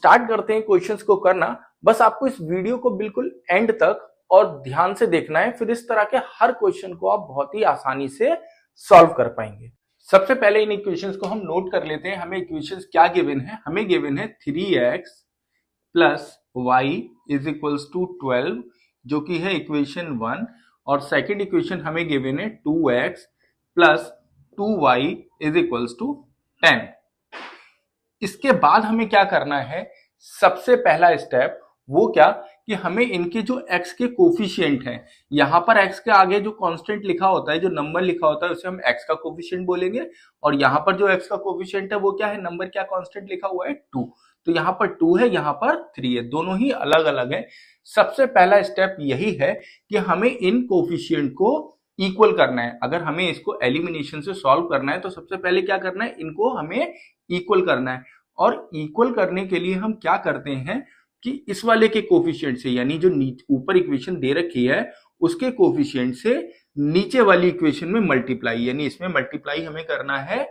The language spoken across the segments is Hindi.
स्टार्ट करते हैं क्वेश्चंस को करना। बस आपको इस वीडियो को बिल्कुल एंड तक और ध्यान से देखना है, फिर इस तरह के हर क्वेश्चन को आप बहुत ही आसानी से सॉल्व कर पाएंगे। सबसे पहले इन इक्वेशंस को हम नोट कर लेते हैं। हमें इक्वेशंस क्या गिवन है? हमें गिवन है 3x plus y is equals to 12, जो कि है इक्वेशन 1, और सेकेंड इक्वेशन हमें गिवन है 2x plus 2y is equals to 10। इसके बाद हमें क्या करना है? सबसे पहला स्टेप वो क्या कि हमें इनके जो x के कोफिशिएंट हैं, यहां पर x के आगे जो कांस्टेंट लिखा होता है, जो नंबर लिखा होता है, उसे हम x का कोफिशिएंट बोलेंगे। और यहां पर जो x का कोफिशिएंट है वो क्या है? नंबर क्या कांस्टेंट लिखा हुआ है? 2। तो यहां पर 2 है, यहां पर 3 है, दोनों ही अलग अलग है। सबसे पहला स्टेप यही है कि हमें इन कोफिशिएंट को इक्वल करना है। अगर हमें इसको एलिमिनेशन से सॉल्व करना है तो सबसे पहले क्या करना है? इनको हमें इक्वल करना है। और इक्वल करने के लिए हम क्या करते हैं कि इस वाले के कोफिशिएंट से, यानी जो ऊपर इक्वेशन दे रखी है उसके कोफिशिएंट से नीचे वाली इक्वेशन में मल्टीप्लाई, यानी इसमें मल्टीप्लाई हमें करना है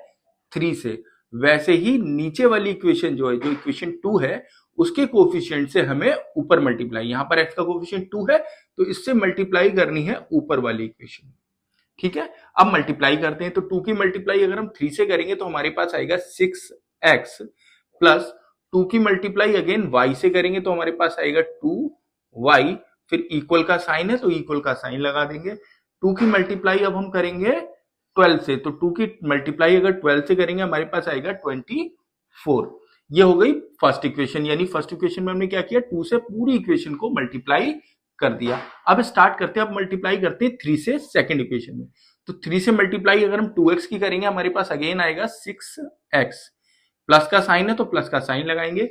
3 से। वैसे ही नीचे वाली इक्वेशन जो है, जो इक्वेशन 2 है, उसके कोफिशिएंट से हमें ऊपर मल्टीप्लाई, यहां पर x का कोफिशिएंट 2 है तो इससे मल्टीप्लाई करनी है ऊपर वाली इक्वेशन। ठीक है, अब मल्टीप्लाई करते हैं। तो 2 की मल्टीप्लाई अगर हम 3 से करेंगे तो हमारे पास आएगा 6x प्लस 2 की मल्टीप्लाई अगेन y से करेंगे तो हमारे पास आएगा 2y, फिर इक्वल का साइन है तो इक्वल का साइन लगा देंगे। 2 की मल्टीप्लाई अब हम करेंगे 12 से, तो 2 की मल्टीप्लाई अगर 12 से करेंगे हमारे पास आएगा 24। ये हो गई फर्स्ट इक्वेशन, यानी फर्स्ट इक्वेशन में हमने क्या किया? 2 से पूरी इक्वेशन को मल्टीप्लाई कर दिया। अब स्टार्ट करते हैं, अब मल्टीप्लाई करते हैं 3 से सेकंड इक्वेशन में। तो 3 से मल्टीप्लाई अगर हम 2x की करेंगे हमारे पास अगेन आएगा 6x, प्लस का साइन है तो प्लस का साइन लगाएंगे।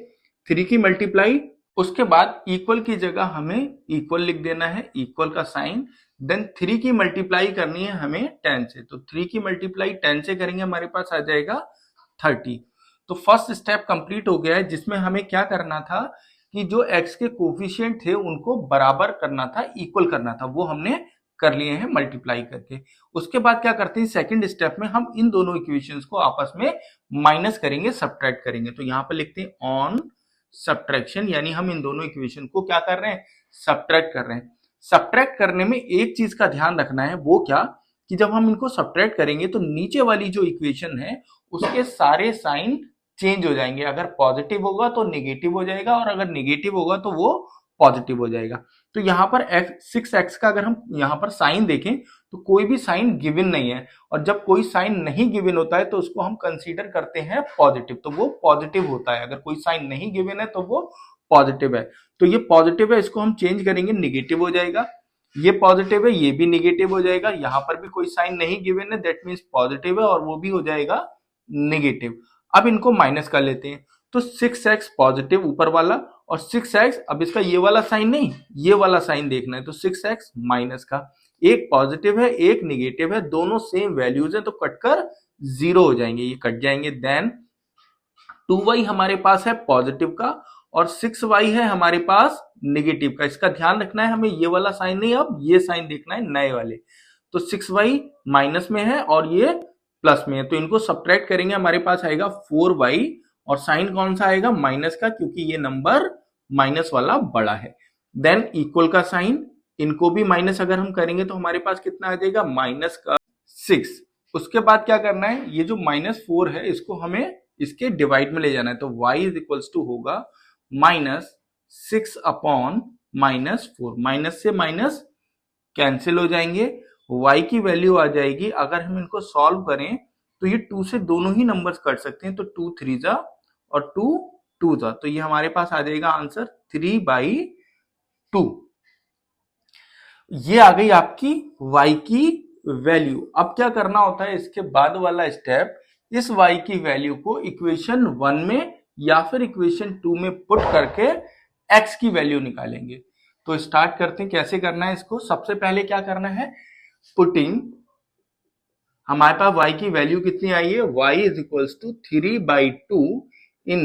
3 की मल्टीप्लाई, उसके बाद इक्वल की जगह हमें इक्वल लिख देना है, इक्वल का साइन। देन 3 की मल्टीप्लाई करनी है हमें 10 से, तो 3 की मल्टीप्लाई 10 से करेंगे हमारे पास आ जाएगा 30। तो फर्स्ट स्टेप कंप्लीट हो गया है, जिसमें हमें क्या करना था कि जो x के कोफिशिएंट थे उनको बराबर करना था, इक्वल करना था, वो हमने कर लिए हैं मल्टीप्लाई करके। उसके बाद क्या करते हैं? सेकंड स्टेप में हम इन दोनों इक्वेशंस को आपस में माइनस करेंगे, सब्ट्रैक्ट करेंगे। तो यहां पर लिखते हैं ऑन सब्ट्रैक्शन, यानी हम इन दोनों इक्वेशन को क्या कर रहे हैं? सब्ट्रैक्ट कर रहे हैं। सब्ट्रैक्ट करने में एक चीज का ध्यान रखना है, वो क्या कि जब हम इनको सब्ट्रैक्ट करेंगे तो नीचे वाली जो इक्वेशन है उसके सारे साइन चेंज हो जाएंगे। अगर पॉजिटिव होगा तो नेगेटिव हो जाएगा, और अगर नेगेटिव होगा तो वो पॉजिटिव हो जाएगा। तो यहाँ पर 6x का अगर हम यहाँ पर साइन देखें तो कोई भी साइन गिवन नहीं है, और जब कोई साइन नहीं गिवन होता है तो उसको हम कंसीडर करते हैं पॉजिटिव, तो वो पॉजिटिव होता है। अगर कोई साइन नहीं गिवन है तो वो पॉजिटिव है। तो ये पॉजिटिव है, इसको हम चेंज करेंगे, निगेटिव हो जाएगा। ये पॉजिटिव है, ये भी निगेटिव हो जाएगा। यहाँ पर भी कोई साइन नहीं गिवन है, दैट मीन्स पॉजिटिव है, और वो भी हो जाएगा निगेटिव। अब इनको माइनस कर लेते हैं, तो 6x पॉजिटिव ऊपर वाला, और 6x, अब इसका ये वाला साइन नहीं, ये वाला साइन देखना है, तो 6x माइनस का, एक पॉजिटिव है एक निगेटिव है, दोनों सेम वैल्यूज है तो कटकर 0 हो जाएंगे, ये कट जाएंगे। देन 2y हमारे पास है पॉजिटिव का, और 6y है हमारे पास निगेटिव का। इसका ध्यान रखना है, हमें ये वाला साइन नहीं, अब ये साइन देखना है नए वाले। तो 6y माइनस में है और ये प्लस में है, तो इनको सब्ट्रैक्ट करेंगे हमारे पास आएगा 4y, और साइन कौन सा आएगा? माइनस का, क्योंकि ये नंबर माइनस वाला बड़ा है। देन इक्वल का साइन, इनको भी माइनस अगर हम करेंगे तो हमारे पास कितना आ जाएगा? माइनस का 6। उसके बाद क्या करना है? ये जो -4 है इसको हमें इसके डिवाइड में ले जाना है, तो y इज इक्वल्स टू होगा -6 अपॉन -4। माइनस से माइनस कैंसिल हो जाएंगे, y की वैल्यू आ जाएगी, अगर हम इनको सॉल्व करें तो ये 2 से दोनों ही नंबर्स कट सकते हैं, तो 2 3 जा और 2 2 जा, तो ये हमारे पास आ जाएगा आंसर 3/2। ये आ गई आपकी y की वैल्यू। अब क्या करना होता है? इसके बाद वाला स्टेप, इस y की वैल्यू को इक्वेशन 1 में या फिर इक्वेशन 2 में पुट करके x की वैल्यू निकालेंगे। तो स्टार्ट करते हैं, कैसे करना है इसको। सबसे पहले क्या करना है? पुटिंग, हमारे पास y की वैल्यू कितनी आई है? y is equals to 3/2 in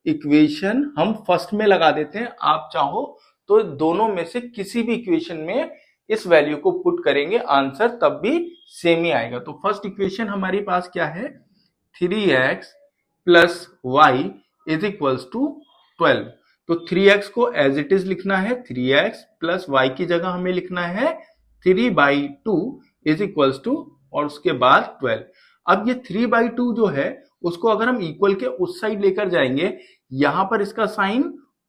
equation, हम फर्स्ट में लगा देते हैं, आप चाहो तो दोनों में से किसी भी इक्वेशन में इस वैल्यू को पुट करेंगे, आंसर तब भी सेम ही आएगा। तो फर्स्ट इक्वेशन हमारे पास क्या है? 3x plus y is equals to 12। तो 3x को एज इट इज लिखना है, 3x प्लस y की जगह हमें लिखना है 3/2 इज इक्वल्स टू और उसके बाद 12। अब ये 3/2 जो है उसको अगर हम इक्वल के उस साइड लेकर जाएंगे, यहां पर इसका साइन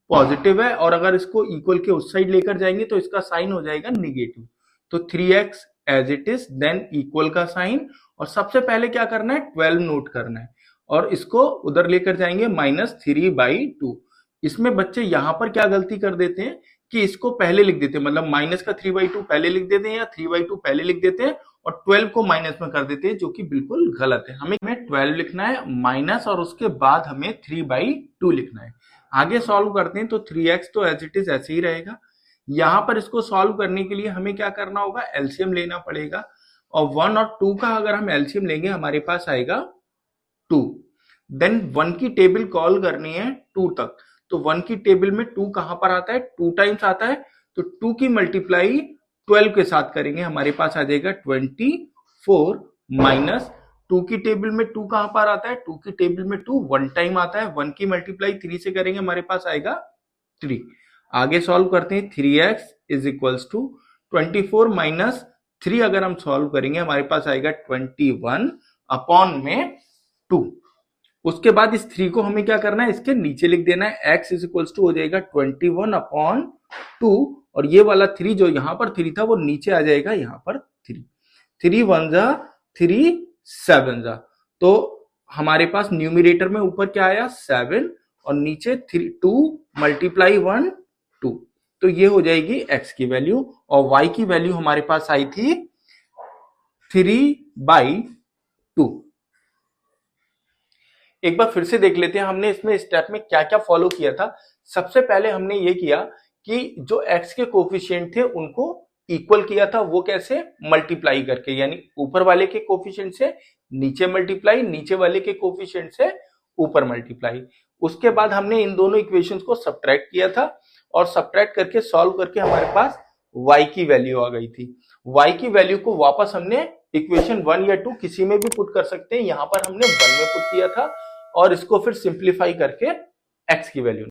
पॉजिटिव है, और अगर इसको इक्वल के उस साइड लेकर जाएंगे तो इसका साइन हो जाएगा निगेटिव। तो 3x as it is, then equal का साइन, और सबसे पहले क्या करना है 12 नोट करना है, और इसको उधर लेकर जाएंगे -3/2। इसमें बच्चे यहां पर क्या गलती कर देते हैं कि इसको पहले लिख देते हैं, मतलब माइनस का 3/2 पहले लिख देते हैं या 3/2 पहले लिख देते हैं और 12 को माइनस में कर देते हैं, जो कि बिल्कुल गलत है। हमें 12 लिखना है माइनस और उसके बाद हमें 3/2 लिखना है। आगे सॉल्व करते हैं तो 3x तो एज इट इज ऐसे ही रहेगा। यहां पर इसको सॉल्व करने के लिए हमें क्या करना होगा, एलसीएम लेना पड़ेगा, और 1 और 2 का अगर हम एलसीएम लेंगे हमारे पास आएगा 2। देन 1 की टेबल कॉल करनी है 2 तक। तो 1 की टेबल में 2 कहां पर आता है, 2 टाइम्स आता है, तो 2 की मल्टीप्लाई 12 के साथ करेंगे, हमारे पास आ जाएगा 24 माइनस 2 की टेबल में 2 कहां पर आता है, 2 की टेबल में 2 1 टाइम आता है, 1 की मल्टीप्लाई 3 से करेंगे, हमारे पास आएगा 3। आगे सॉल्व करते हैं, 3x is equals to 24 minus 3 अगर हम सॉल्व करेंगे हमारे पास आएगा 21 अपॉन में 2। उसके बाद इस 3 को हमें क्या करना है, इसके नीचे लिख देना है, x इज इक्वल्स टू हो जाएगा 21 अपॉन 2, और ये वाला 3 जो यहाँ पर 3 था वो नीचे आ जाएगा यहाँ पर 3। 3 1 जा 3 7 जा, तो हमारे पास न्यूमिरेटर में ऊपर क्या आया 7 और नीचे 2 मल्टीप्लाई 1 2, तो ये हो जाएगी x की वैल्यू, और y की वैल्यू हमारे पास आई थी 3/2। एक बार फिर से देख लेते हैं हमने इसमें स्टेप में क्या क्या फॉलो किया था। सबसे पहले हमने ये किया कि जो x के कोफिशिएंट थे उनको इक्वल किया था, वो कैसे, मल्टीप्लाई करके, यानी ऊपर वाले के कोफिशिएंट से नीचे मल्टीप्लाई, नीचे वाले के कोफिशिएंट से ऊपर मल्टीप्लाई। उसके बाद हमने इन दोनों इक्वेशंस को सब्ट्रैक्ट किया था, और सब्ट्रैक्ट करके सॉल्व करके हमारे पास y की वैल्यू आ गई थी। y की वैल्यू को वापस हमने इक्वेशन 1 या 2 किसी में भी पुट कर सकते हैं, यहां पर हमने 1 में पुट किया था, और इसको फिर सिंप्लीफाई करके x की वैल्यू